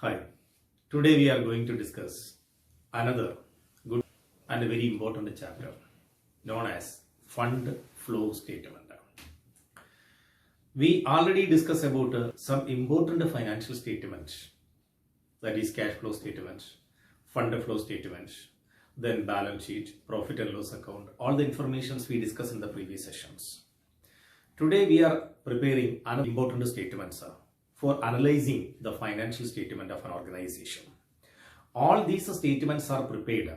Hi, today we are going to discuss another good and very important chapter known as fund flow statement. We already discussed about some important financial statements, that is cash flow statement, fund flow statement, then balance sheet, profit and loss account, all the informations we discussed in the previous sessions. Today we are preparing another important statements for analyzing the financial statement of an organization. All these statements are prepared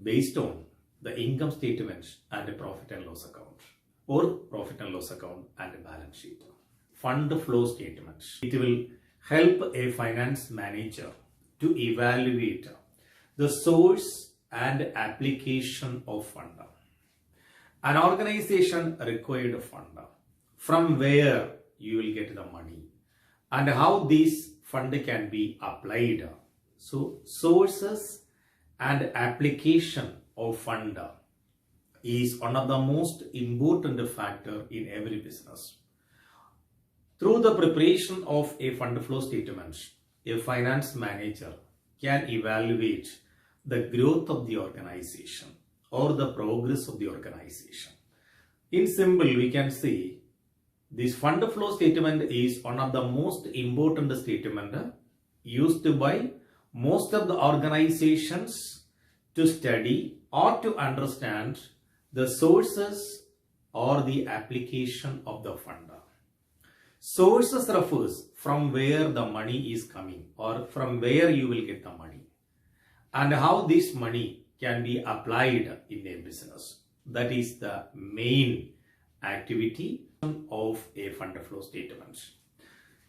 based on the income statement and a profit and loss account, or profit and loss account and a balance sheet. Fund flow statement. It will help a finance manager to evaluate the source and application of fund. An organization required fund, from where you will get the money and how this fund can be applied. So sources and application of fund is one of the most important factor in every business. Through the preparation of a fund flow statement, a finance manager can evaluate the growth of the organization or the progress of the organization. In simple, we can say this fund flow statement is one of the most important statement used by most of the organizations to study or to understand the sources or the application of the fund. Sources refers from where the money is coming or from where you will get the money and how this money can be applied in a business. That is the main activity of a fund flow statement.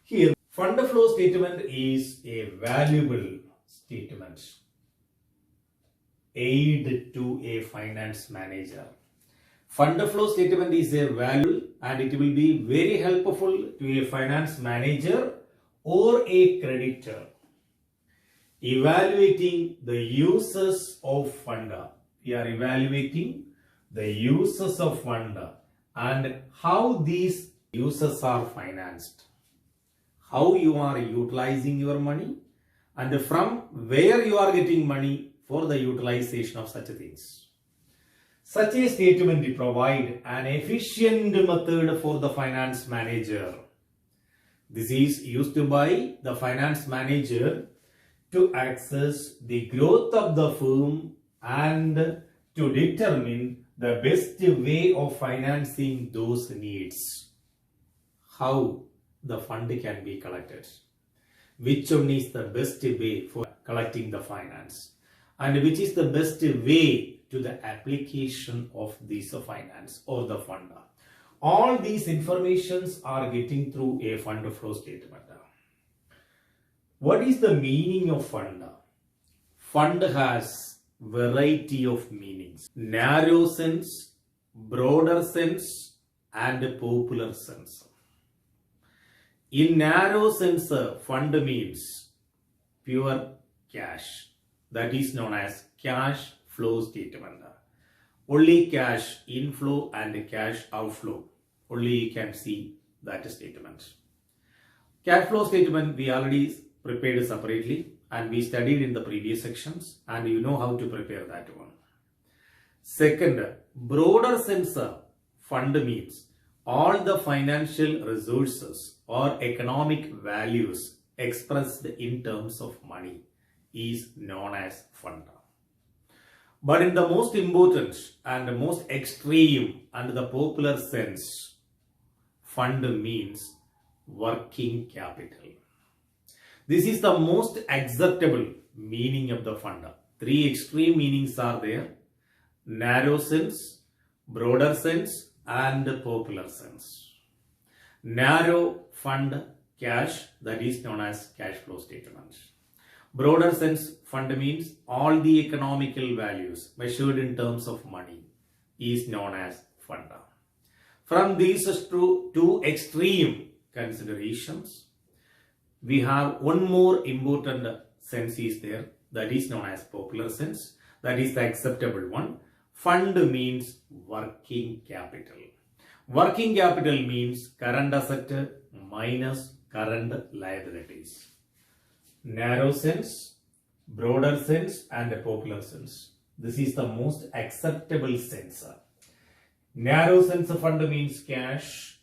Here, fund flow statement is a valuable statement, aid to a finance manager. Fund flow statement is a value and it will be very helpful to a finance manager or a creditor. Evaluating the uses of fund. We are evaluating the uses of fund and how these uses are financed, how you are utilizing your money, and from where you are getting money for the utilization of such things. Such a statement will provide an efficient method for the finance manager. This is used by the finance manager to access the growth of the firm and to determine the best way of financing those needs. How the fund can be collected. Which one is the best way for collecting the finance. And which is the best way to the application of this finance or the fund. All these informations are getting through a fund flow statement. What is the meaning of fund? Fund has variety of meanings. Narrow sense, broader sense, and popular sense. In narrow sense, fund means pure cash. That is known as cash flow statement. Only cash inflow and cash outflow. Only you can see that statement. Cash flow statement we already prepared separately and we studied in the previous sections and you know how to prepare that one. Second, broader sense fund means all the financial resources or economic values expressed in terms of money is known as fund. But in the most important and most extreme and the popular sense, fund means working capital. This is the most acceptable meaning of the fund. Three extreme meanings are there: narrow sense, broader sense, and popular sense. Narrow fund cash, that is known as cash flow statement. Broader sense fund means all the economical values measured in terms of money is known as fund. From these two extreme considerations, we have one more important sense is there, that is known as popular sense. That is the acceptable one. Fund means working capital. Working capital means current asset minus current liabilities. narrow sense, broader sense, and a popular sense. This is the most acceptable sense. Narrow sense of fund means cash.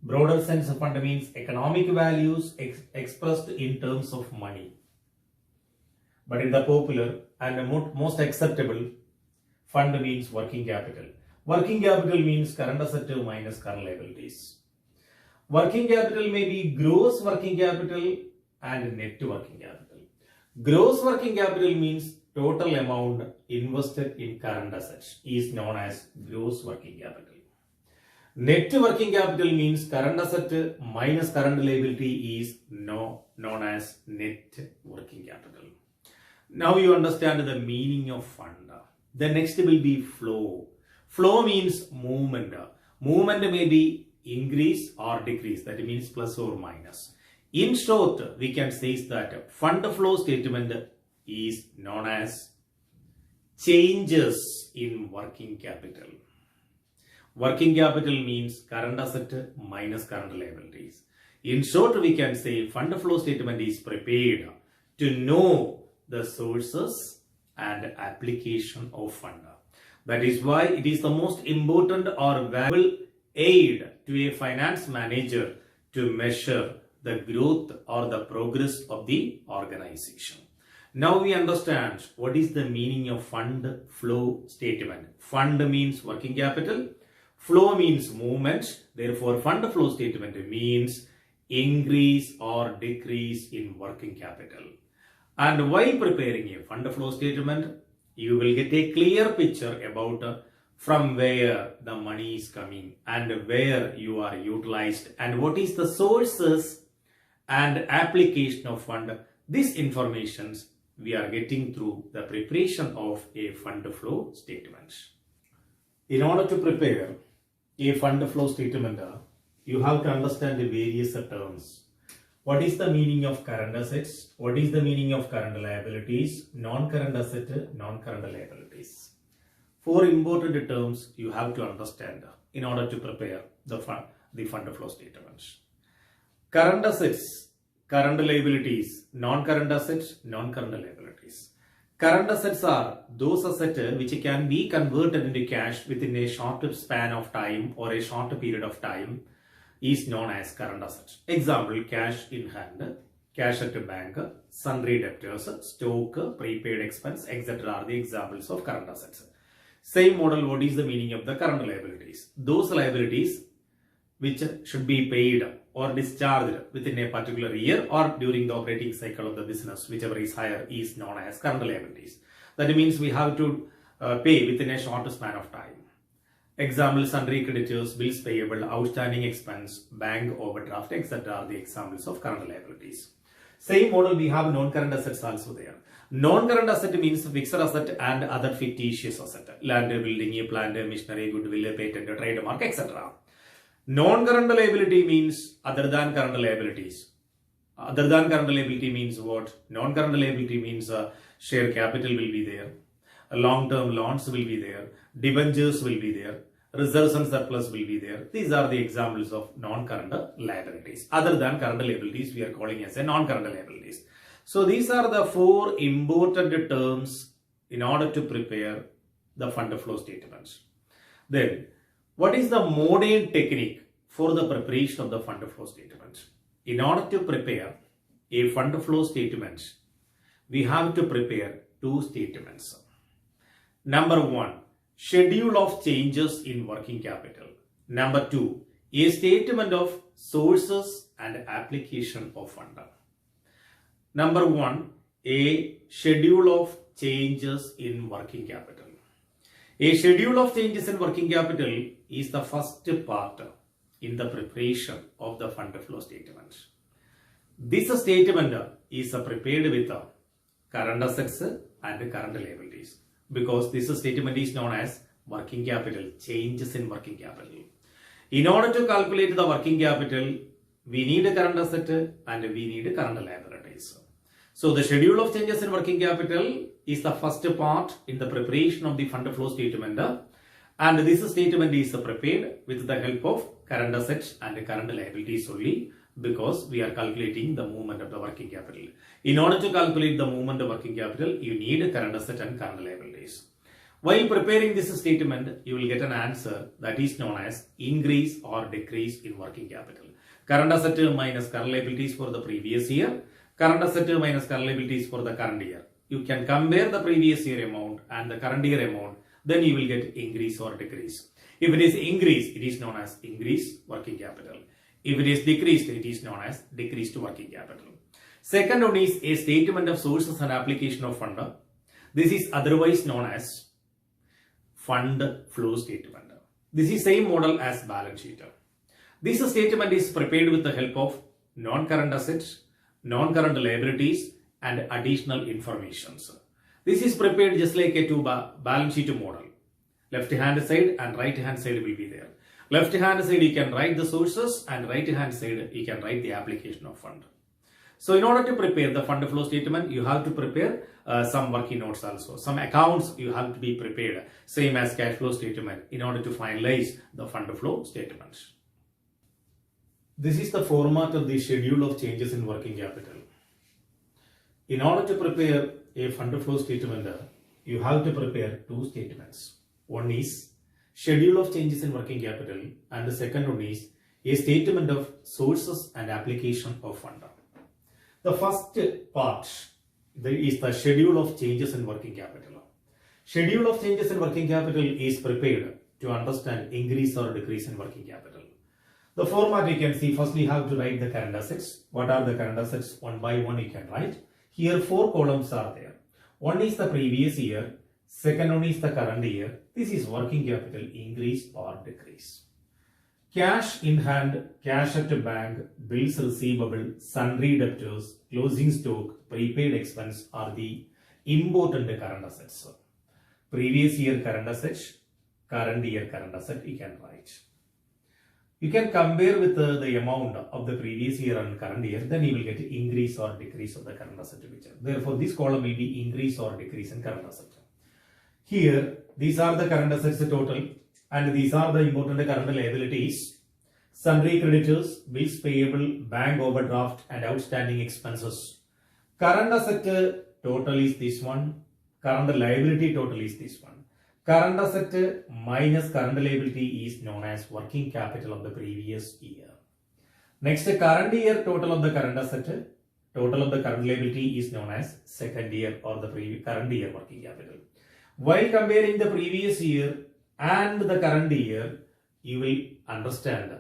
Broader sense of fund means economic values expressed in terms of money. But in the popular and the most acceptable, fund means working capital. Working capital means current asset minus current liabilities. Working capital may be gross working capital and net working capital. Gross working capital means total amount invested in current assets is known as gross working capital. Net working capital means current asset minus current liability is known as net working capital. Now you understand the meaning of fund. The next will be flow. Flow means movement. Movement may be increase or decrease, that means plus or minus. In short, we can say that fund flow statement is known as changes in working capital. Working capital means current asset minus current liabilities. In short, we can say fund flow statement is prepared to know the sources and application of fund. That is why it is the most important or valuable aid to a finance manager to measure the growth or the progress of the organization. Now we understand what is the meaning of fund flow statement. Fund means working capital. Flow means movement. Therefore, fund flow statement means increase or decrease in working capital. And while preparing a fund flow statement, you will get a clear picture about from where the money is coming and where you are utilized and what is the sources and application of fund. These informations we are getting through the preparation of a fund flow statement. In order to prepare a fund flow statement, you have to understand the various terms. What is the meaning of current assets? What is the meaning of current liabilities? Non-current asset, non-current liabilities. 4 important terms you have to understand in order to prepare the fund flow statements. Current assets, current liabilities, non-current assets, non-current liabilities. Current assets are those assets which can be converted into cash within a short span of time or a short period of time is known as current assets. Example, cash in hand, cash at the bank, sundry debtors, stock, prepaid expense, etc. are the examples of current assets. Same model, what is the meaning of the current liabilities? Those liabilities which should be paid or discharged within a particular year or during the operating cycle of the business, whichever is higher, is known as current liabilities. That means we have to pay within a short span of time. Example, sundry creditors, bills payable, outstanding expense, bank overdraft, etc. are the examples of current liabilities. Same model, we have non-current assets also there. Non-current asset means fixed asset and other fictitious asset. Land, building, plant, machinery, goodwill, patent, trademark, etc. Non-current liability means other than current liabilities. Other than current liability means what? Non-current liability means share capital will be there. Long-term loans will be there. Debentures will be there. Reserves and surplus will be there. These are the examples of non-current liabilities. Other than current liabilities, we are calling as a non-current liabilities. So these are the 4 important terms in order to prepare the fund flow statements. Then, what is the modern technique for the preparation of the fund flow statement? In order to prepare a fund flow statement, we have to prepare 2 statements. Number 1, schedule of changes in working capital. Number 2, a statement of sources and application of fund. Number 1, a schedule of changes in working capital. A schedule of changes in working capital is the first part in the preparation of the fund flow statement. This statement is prepared with current assets and current liabilities because this statement is known as working capital, changes in working capital. In order to calculate the working capital, we need a current asset and we need current liabilities. So the schedule of changes in working capital is the first part in the preparation of the fund flow statement, and this statement is prepared with the help of current assets and current liabilities only, because we are calculating the movement of the working capital. In order to calculate the movement of working capital, you need current asset and current liabilities. While preparing this statement, you will get an answer that is known as increase or decrease in working capital. Current asset minus current liabilities for the previous year, current asset minus current liabilities for the current year. You can compare the previous year amount and the current year amount, then you will get increase or decrease. If it is increase, it is known as increase working capital. If it is decreased, it is known as decreased working capital. Second one is a statement of sources and application of fund. This is otherwise known as fund flow statement. This is same model as balance sheet. This statement is prepared with the help of non-current assets, non-current liabilities and additional informations. This is prepared just like a balance sheet model. Left hand side and right hand side will be there. Left hand side you can write the sources and right hand side you can write the application of fund. So in order to prepare the fund flow statement, you have to prepare some working notes also. Some accounts you have to be prepared, same as cash flow statement, in order to finalize the fund flow statement. This is the format of the schedule of changes in working capital. In order to prepare a fund flow statement, you have to prepare two statements. One is schedule of changes in working capital and the second one is a statement of sources and application of fund. The first part is the schedule of changes in working capital. Schedule of changes in working capital is prepared to understand increase or decrease in working capital. The format you can see, first you have to write the current assets. What are the current assets? One by one you can write. Here 4 columns are there. One is the previous year, second one is the current year. This is working capital increase or decrease. Cash in hand, cash at a bank, bills receivable, sundry debtors, closing stock, prepaid expense are the important current assets. Previous year current assets, current year current asset you can write. You can compare with the amount of the previous year and current year, then you will get increase or decrease of the current asset picture. Therefore, this column will be increase or decrease in current asset. Here, these are the current assets total and these are the important current liabilities. Sundry creditors, bills payable, bank overdraft and outstanding expenses. Current asset total is this one. Current liability total is this one. Current asset minus current liability is known as working capital of the previous year. Next, current year total of the current asset, total of the current liability is known as second year or the current year working capital. While comparing the previous year and the current year, you will understand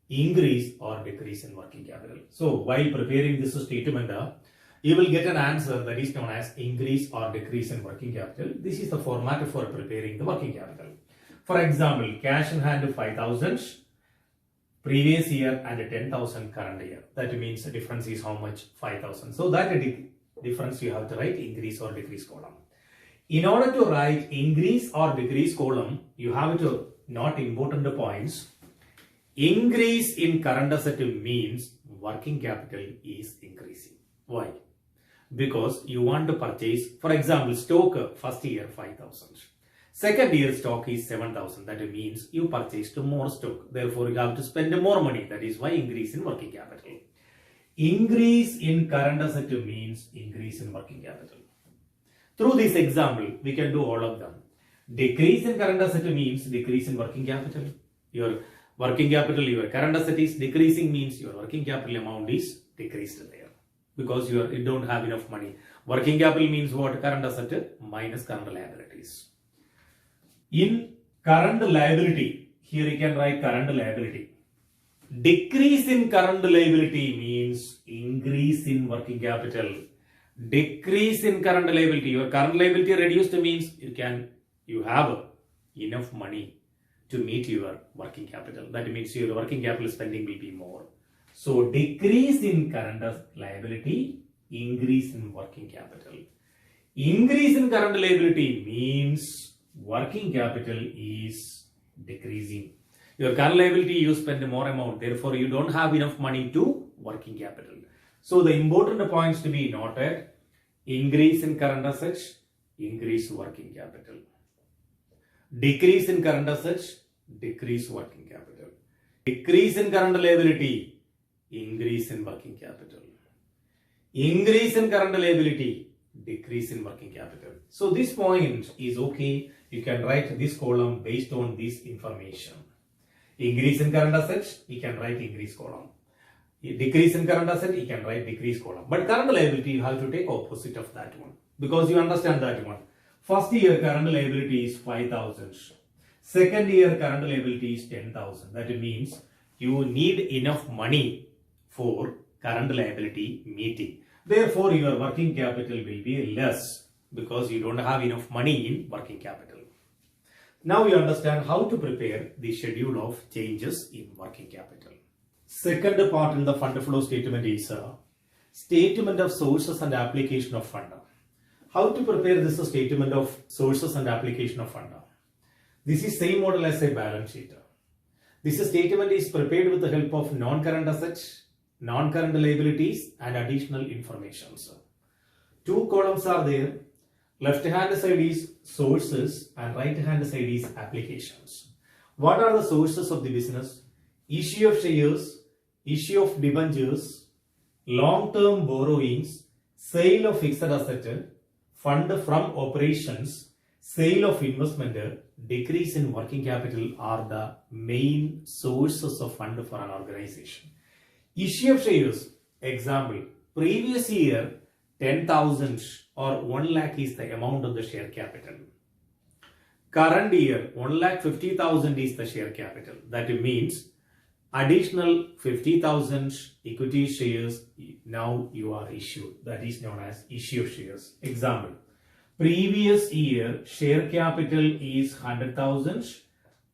increase or decrease in working capital. So while preparing this statement, you will get an answer that is known as increase or decrease in working capital. This is the format for preparing the working capital. For example, cash in hand 5,000 previous year and 10,000 current year. That means the difference is how much? 5,000. So that difference you have to write increase or decrease column. In order to write increase or decrease column, you have to note important points. Increase in current asset means working capital is increasing. Why? Because you want to purchase, for example, stock first year 5,000. Second year stock is 7,000. That means you purchased more stock. Therefore, you have to spend more money. That is why increase in working capital. Increase in current asset means increase in working capital. Through this example, we can do all of them. Decrease in current asset means decrease in working capital. Your working capital, your current asset is decreasing means your working capital amount is decreased there. Because you don't have enough money. Working capital means what? Current asset minus current liabilities. In current liability, here you can write current liability. Decrease in current liability means increase in working capital. Decrease in current liability. Your current liability reduced means you have enough money to meet your working capital. That means your working capital spending will be more. So decrease in current liability, increase in working capital. Increase in current liability means working capital is decreasing. Your current liability you spend more amount, therefore you don't have enough money to working capital. So the important points to be noted: increase in current assets, increase working capital. Decrease in current assets, decrease working capital. Decrease in current liability, increase in working capital. Increase in current liability, decrease in working capital. So this point is okay. You can write this column based on this information. Increase in current assets, you can write increase column. Decrease in current asset, you can write decrease column. But current liability, you have to take opposite of that one. Because you understand that one. First year current liability is 5,000. Second year current liability is 10,000. That means you need enough money for current liability meeting. Therefore, your working capital will be less because you don't have enough money in working capital. Now you understand how to prepare the schedule of changes in working capital. Second part in the fund flow statement is a statement of sources and application of fund. How to prepare this statement of sources and application of fund? This is same model as a balance sheet. This statement is prepared with the help of non-current assets, non-current liabilities and additional information. Two columns are there. Left hand side is sources and right hand side is applications. What are the sources of the business? Issue of shares, issue of debentures, long-term borrowings, sale of fixed asset, fund from operations, sale of investment, decrease in working capital are the main sources of fund for an organization. Issue of shares, example, previous year 10,000 or 1 lakh is the amount of the share capital. Current year 1,50,000 is the share capital. That means additional 50,000 equity shares now you are issued. That is known as issue of shares. Example, previous year share capital is 100,000.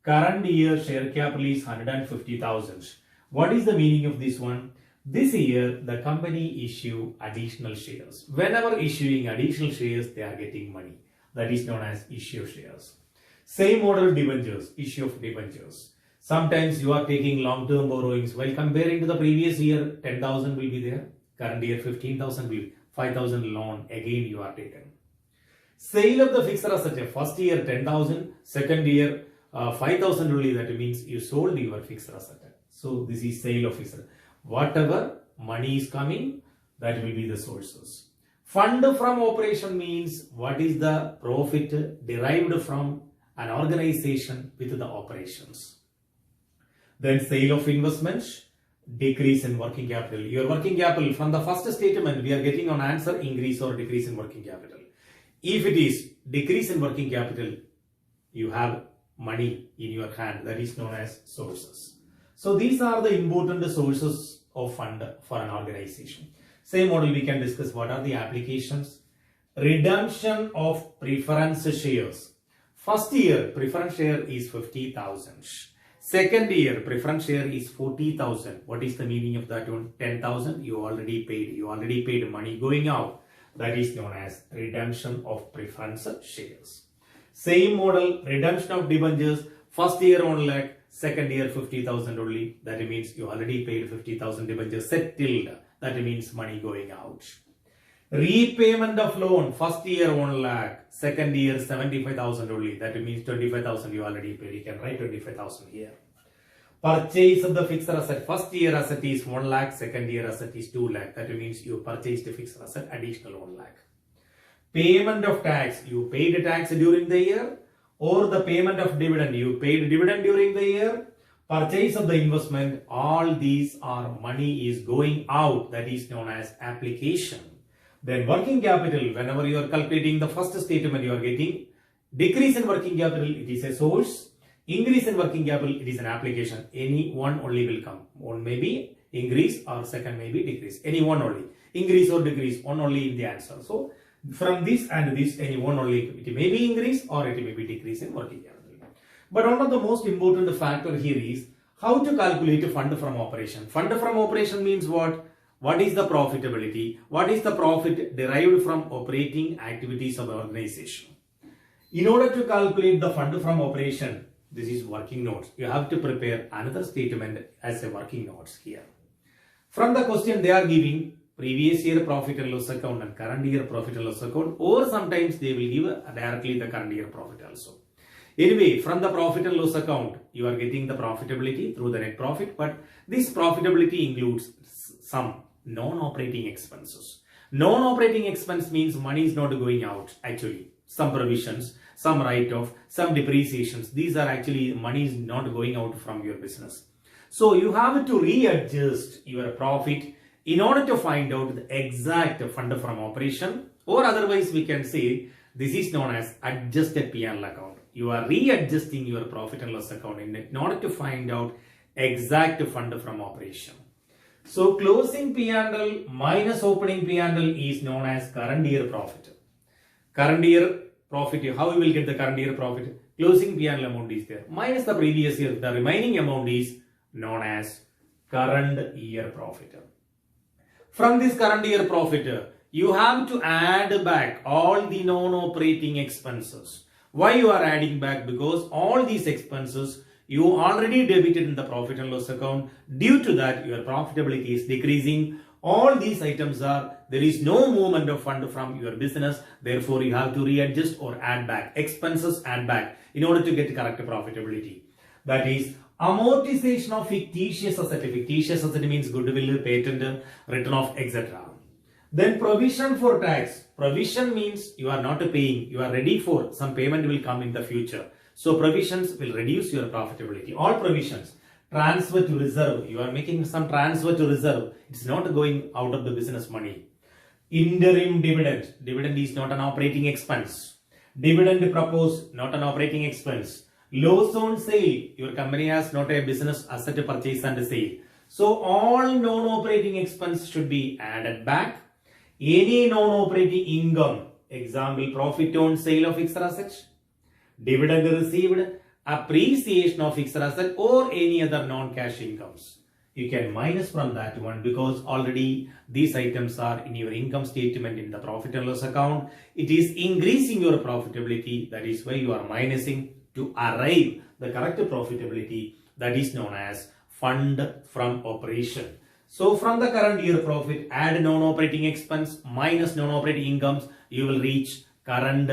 Current year share capital is 150,000. What is the meaning of this one? This year the company issue additional shares. Whenever issuing additional shares, they are getting money. That is known as issue of shares. Same model debentures, issue of debentures. Sometimes you are taking long-term borrowings. While comparing to the previous year, 10,000 will be there. Current year 15,000 will be 5,000 loan. Again you are taken. Sale of the fixed asset. First year 10,000. Second year 5,000 only. That means you sold your fixed asset. So this is sale of fixed asset. Whatever money is coming, that will be the sources. Fund from operation means what is the profit derived from an organization with the operations. Then sale of investments, decrease in working capital. Your working capital, from the first statement, we are getting an answer, increase or decrease in working capital. If it is decrease in working capital, you have money in your hand. That is known as sources. So these are the important sources of fund for an organization. Same model we can discuss. What are the applications? Redemption of preference shares. First year preference share is 50,000. Second year preference share is 40,000. What is the meaning of that one? 10,000 you already paid. You already paid money going out. That is known as redemption of preference shares. Same model, redemption of debentures. First year 1 lakh. Second year 50,000 only. That means you already paid 50,000 debentures settled. That means money going out. Repayment of loan. First year 1 lakh. Second year 75,000 only. That means 25,000 you already paid. You can write 25,000 here. Purchase of the fixed asset. First year asset is 1 lakh. Second year asset is 2 lakh. That means you purchased the fixed asset additional 1 lakh. Payment of tax. You paid tax during the year. Or the payment of dividend, you paid dividend during the year. Purchase of the investment, all these are money is going out. That is known as application. Then working capital, whenever you are calculating the first statement, you are getting decrease in working capital, it is a source. Increase in working capital, it is an application. Any one only will come. One may be increase or second may be decrease. Any one only. Increase or decrease, one only in the answer. So from this and this, any one only, it may be increase or it may be decrease in working capital. But one of the most important factor here is how to calculate fund from operation. Fund from operation means what? What is the profitability? What is the profit derived from operating activities of the organization? In order to calculate the fund from operation, this is working notes. You have to prepare another statement as a working notes here. From the question they are giving previous year profit and loss account and current year profit and loss account, or sometimes they will give directly the current year profit also. Anyway, from the profit and loss account, you are getting the profitability through the net profit, but this profitability includes some non-operating expenses. Non-operating expense means money is not going out actually. Some provisions, some write-off, some depreciations. These are actually money is not going out from your business. So you have to readjust your profit in order to find out the exact fund from operation, or otherwise we can say this is known as adjusted P&L account. You are readjusting your profit and loss account in order to find out exact fund from operation. So closing P&L minus opening P&L is known as current year profit. Current year profit, how you will get the current year profit? Closing P&L amount is there. Minus the previous year, the remaining amount is known as current year profit. From this current year profit, you have to add back all the non-operating expenses. Why you are adding back? Because all these expenses you already debited in the profit and loss account. Due to that, your profitability is decreasing. All these items are, there is no movement of fund from your business. Therefore, you have to readjust or add back. Expenses add back in order to get correct profitability. That is amortization of fictitious asset. Fictitious asset means goodwill, patent, written off, etc. Then provision for tax. Provision means you are not paying. You are ready for some payment will come in the future. So provisions will reduce your profitability. All provisions. Transfer to reserve. You are making some transfer to reserve. It's not going out of the business money. Interim dividend. Dividend is not an operating expense. Dividend proposed, not an operating expense. Loss on sale. Your company has not a business asset purchase and sale. So all non-operating expense should be added back. Any non-operating income. Example, profit on sale of fixed assets, dividend received, appreciation of fixed asset, or any other non-cash incomes. You can minus from that one because already these items are in your income statement in the profit and loss account. It is increasing your profitability. That is why you are minusing to arrive the correct profitability. That is known as fund from operation. So from the current year profit, add non-operating expense minus non-operating incomes, you will reach current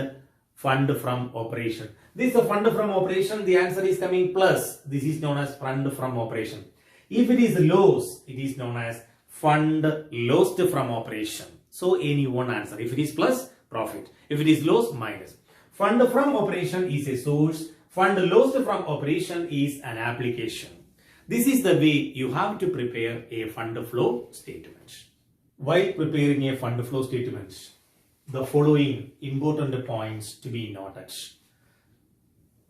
fund from operation. This is fund from operation, the answer is coming plus. This is known as fund from operation. If it is loss, it is known as fund lost from operation. So any one answer. If it is plus, profit. If it is loss, minus. Fund from operation is a source. Fund lost from operation is an application. This is the way you have to prepare a fund flow statement. While preparing a fund flow statement, the following important points to be noted.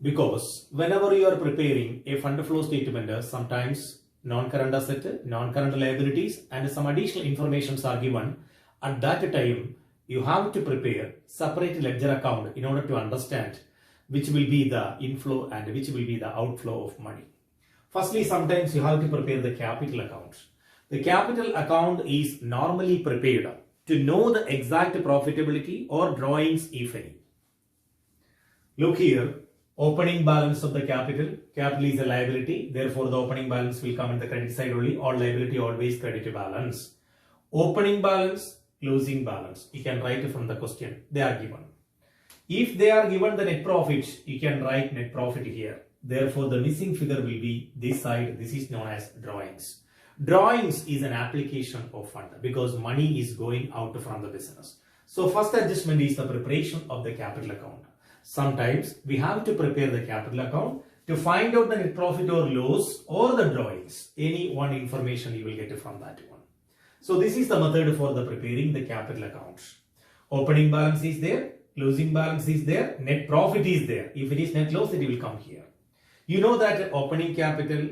Because whenever you are preparing a fund flow statement, sometimes non-current asset, non-current liabilities and some additional informations are given. At that time, you have to prepare separate ledger account in order to understand which will be the inflow and which will be the outflow of money. Firstly, sometimes you have to prepare the capital account. The capital account is normally prepared to know the exact profitability or drawings if any. Look here, opening balance of the capital. Capital is a liability, therefore the opening balance will come in the credit side only. All liability always credit balance. Opening balance, closing balance. You can write it from the question. They are given. If they are given the net profit, you can write net profit here. Therefore, the missing figure will be this side. This is known as drawings. Drawings is an application of fund because money is going out from the business. So first adjustment is the preparation of the capital account. Sometimes we have to prepare the capital account to find out the net profit or loss or the drawings. Any one information you will get from that one. So this is the method for the preparing the capital account. Opening balance is there. Closing balance is there. Net profit is there. If it is net loss, it will come here. You know that opening capital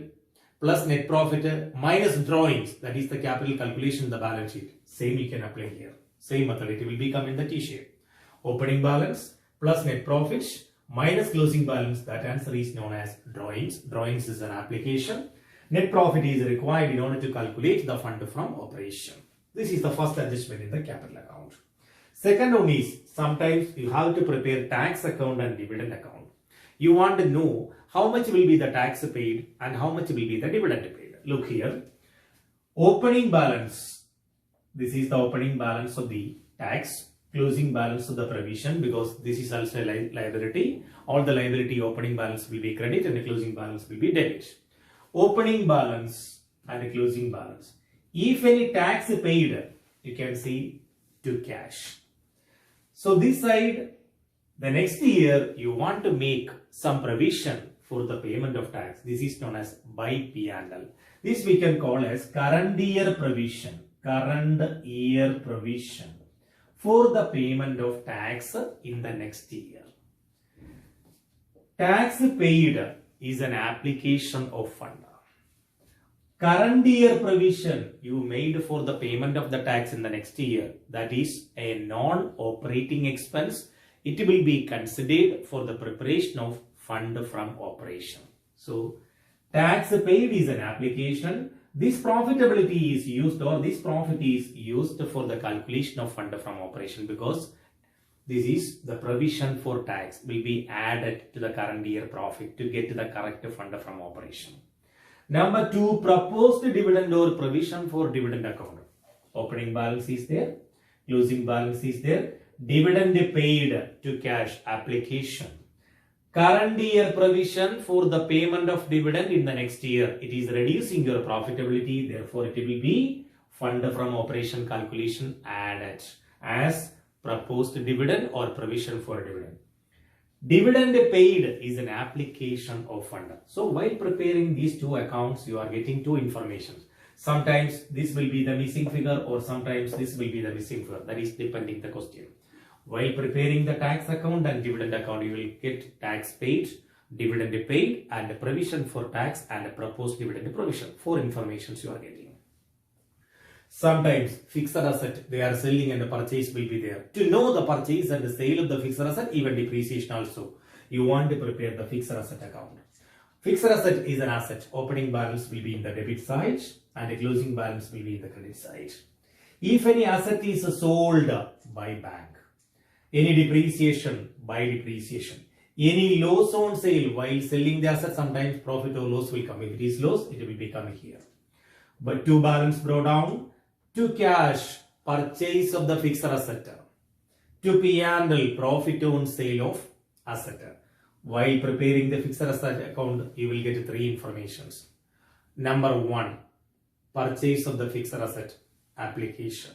plus net profit minus drawings, that is the capital calculation in the balance sheet. Same you can apply here. Same method, it will become in the T-shape. Opening balance plus net profit minus closing balance, that answer is known as drawings. Drawings is an application. Net profit is required in order to calculate the fund from operation. This is the first adjustment in the capital account. Second one is sometimes you have to prepare tax account and dividend account. You want to know how much will be the tax paid and how much will be the dividend paid. Look here. Opening balance. This is the opening balance of the tax. closing balance of the provision, because this is also a liability. All the liability opening balance will be credit and the closing balance will be debit. Opening balance and closing balance. If any tax paid, you can see to cash. So this side, the next year you want to make some provision for the payment of tax. This is known as by P&L. This we can call as current year provision. Current year provision for the payment of tax in the next year. Tax paid is an application of fund. Current year provision you made for the payment of the tax in the next year, that is a non-operating expense. It will be considered for the preparation of fund from operation. So tax paid is an application. This profitability is used, or this profit is used for the calculation of fund from operation, because this is the provision for tax will be added to the current year profit to get to the correct fund from operation. Number 2, proposed dividend or provision for dividend account. Opening balance is there, closing balance is there, dividend paid to cash application. Current year provision for the payment of dividend in the next year. It is reducing your profitability, therefore it will be fund from operation calculation added as proposed dividend or provision for dividend. Dividend paid is an application of fund. So while preparing these two accounts, you are getting two information. Sometimes this will be the missing figure, or sometimes this will be the missing figure. That is depending the question. While preparing the tax account and dividend account, you will get tax paid, dividend paid, and provision for tax and proposed dividend provision. 4 informations you are getting. Sometimes fixed asset they are selling and the purchase will be there. To know the purchase and the sale of the fixed asset, even depreciation also, you want to prepare the fixed asset account. Fixed asset is an asset. Opening balance will be in the debit side and the closing balance will be in the credit side. If any asset is sold by bank, any depreciation by depreciation, any loss on sale while selling the asset, sometimes profit or loss will come. If it is loss, it will become here. But to balance brought down, to cash purchase of the fixed asset, to P&L profit on sale of asset. While preparing the fixed asset account, you will get 3 informations. Number 1, purchase of the fixed asset application.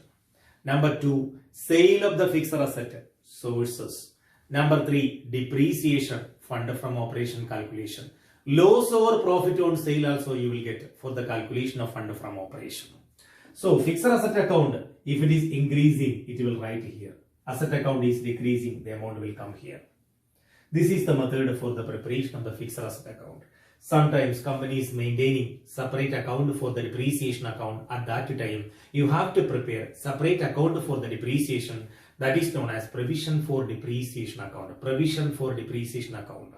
Number 2, sale of the fixed asset sources. Number 3, depreciation fund from operation calculation. Loss or profit on sale also you will get for the calculation of fund from operation. So fixed asset account, if it is increasing, it will write here. Asset account is decreasing, the amount will come here. This is the method for the preparation of the fixed asset account. Sometimes companies maintaining separate account for the depreciation account. At that time, you have to prepare separate account for the depreciation. That is known as provision for depreciation account. Provision for depreciation account.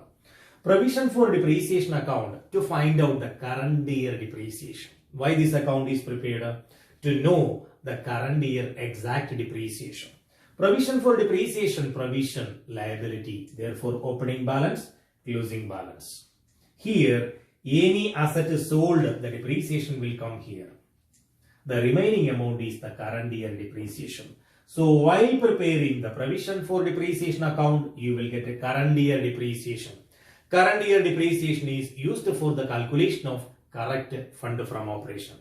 Provision for depreciation account to find out the current year depreciation. Why this account is prepared? To know the current year exact depreciation. Provision for depreciation, provision, liability. Therefore, opening balance, closing balance. Here, any asset is sold, the depreciation will come here. The remaining amount is the current year depreciation. So, while preparing the provision for depreciation account, you will get a current year depreciation. Current year depreciation is used for the calculation of correct fund from operation.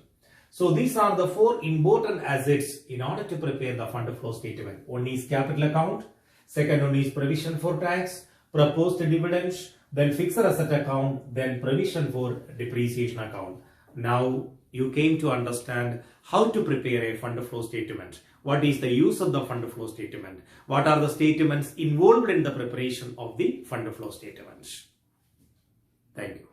So these are the 4 important assets in order to prepare the fund flow statement. One is capital account, second one is provision for tax, proposed dividends, then fixed asset account, then provision for depreciation account. Now you came to understand how to prepare a fund flow statement. What is the use of the fund flow statement? What are the statements involved in the preparation of the fund flow statements? Thank you.